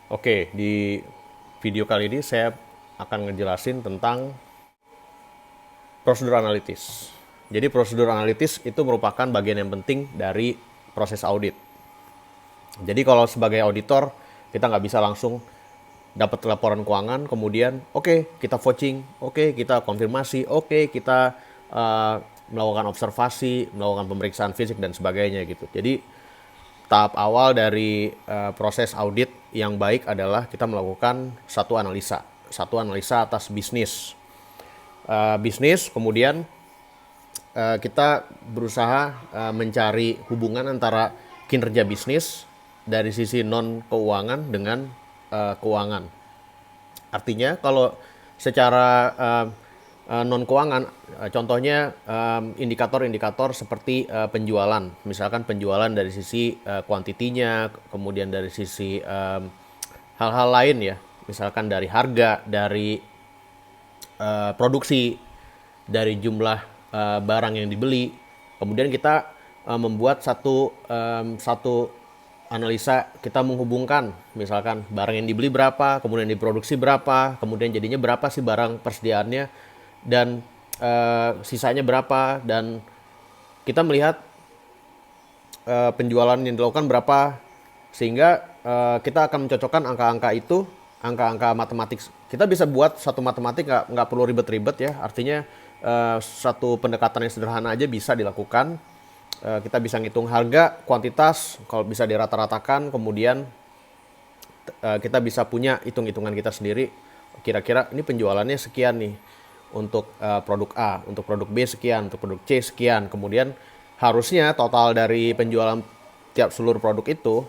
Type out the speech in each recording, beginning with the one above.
Oke, di video kali ini saya akan ngejelasin tentang prosedur analitis. Jadi prosedur analitis itu merupakan bagian yang penting dari proses audit. Jadi kalau sebagai auditor, kita nggak bisa langsung dapat laporan keuangan, kemudian oke, kita vouching, oke, kita konfirmasi, oke, kita melakukan observasi, melakukan pemeriksaan fisik dan sebagainya gitu. Jadi tahap awal dari proses audit yang baik adalah kita melakukan satu analisa atas bisnis. Bisnis, kemudian kita berusaha mencari hubungan antara kinerja bisnis dari sisi non keuangan dengan keuangan. Artinya kalau secara non keuangan, contohnya indikator-indikator seperti penjualan, misalkan penjualan dari sisi kuantitinya, kemudian dari sisi hal-hal lain ya, misalkan dari harga, dari produksi, dari jumlah barang yang dibeli. Kemudian kita membuat satu analisa, kita menghubungkan misalkan barang yang dibeli berapa, kemudian diproduksi berapa, kemudian jadinya berapa sih barang persediaannya, dan sisanya berapa, dan kita melihat penjualan yang dilakukan berapa, sehingga kita akan mencocokkan angka-angka itu, angka-angka matematik. Kita bisa buat satu matematik, nggak perlu ribet-ribet ya, artinya satu pendekatan yang sederhana aja bisa dilakukan. Kita bisa ngitung harga, kuantitas, kalau bisa dirata-ratakan, kemudian kita bisa punya hitung-hitungan kita sendiri, kira-kira ini penjualannya sekian nih untuk produk A, untuk produk B sekian, untuk produk C sekian, kemudian harusnya total dari penjualan tiap seluruh produk itu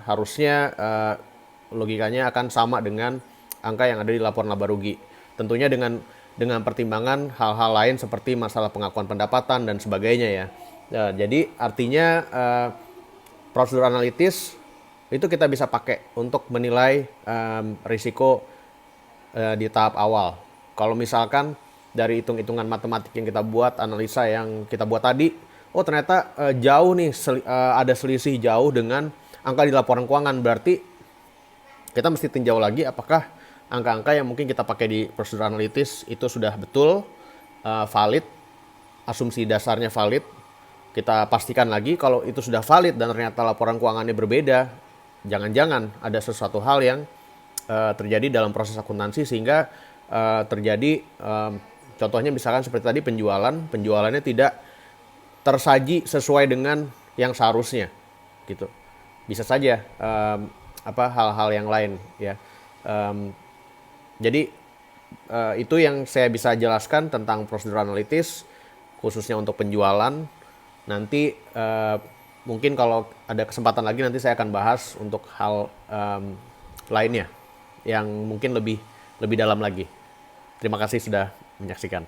harusnya logikanya akan sama dengan angka yang ada di laporan laba rugi. Tentunya dengan pertimbangan hal-hal lain seperti masalah pengakuan pendapatan dan sebagainya ya. Jadi artinya prosedur analitis itu kita bisa pakai untuk menilai risiko di tahap awal. Kalau misalkan dari hitung-hitungan matematik yang kita buat, analisa yang kita buat tadi, oh ternyata jauh nih, ada selisih jauh dengan angka di laporan keuangan, berarti kita mesti tinjau lagi apakah angka-angka yang mungkin kita pakai di prosedur analitis itu sudah betul, valid, asumsi dasarnya valid. Kita pastikan lagi kalau itu sudah valid dan ternyata laporan keuangannya berbeda, jangan-jangan ada sesuatu hal yang terjadi dalam proses akuntansi sehingga terjadi contohnya misalkan seperti tadi penjualannya tidak tersaji sesuai dengan yang seharusnya gitu. Bisa saja hal-hal yang lain ya. Jadi itu yang saya bisa jelaskan tentang prosedur analitis khususnya untuk penjualan. Nanti mungkin kalau ada kesempatan lagi nanti saya akan bahas untuk hal lainnya yang mungkin lebih dalam lagi. Terima kasih sudah menyaksikan.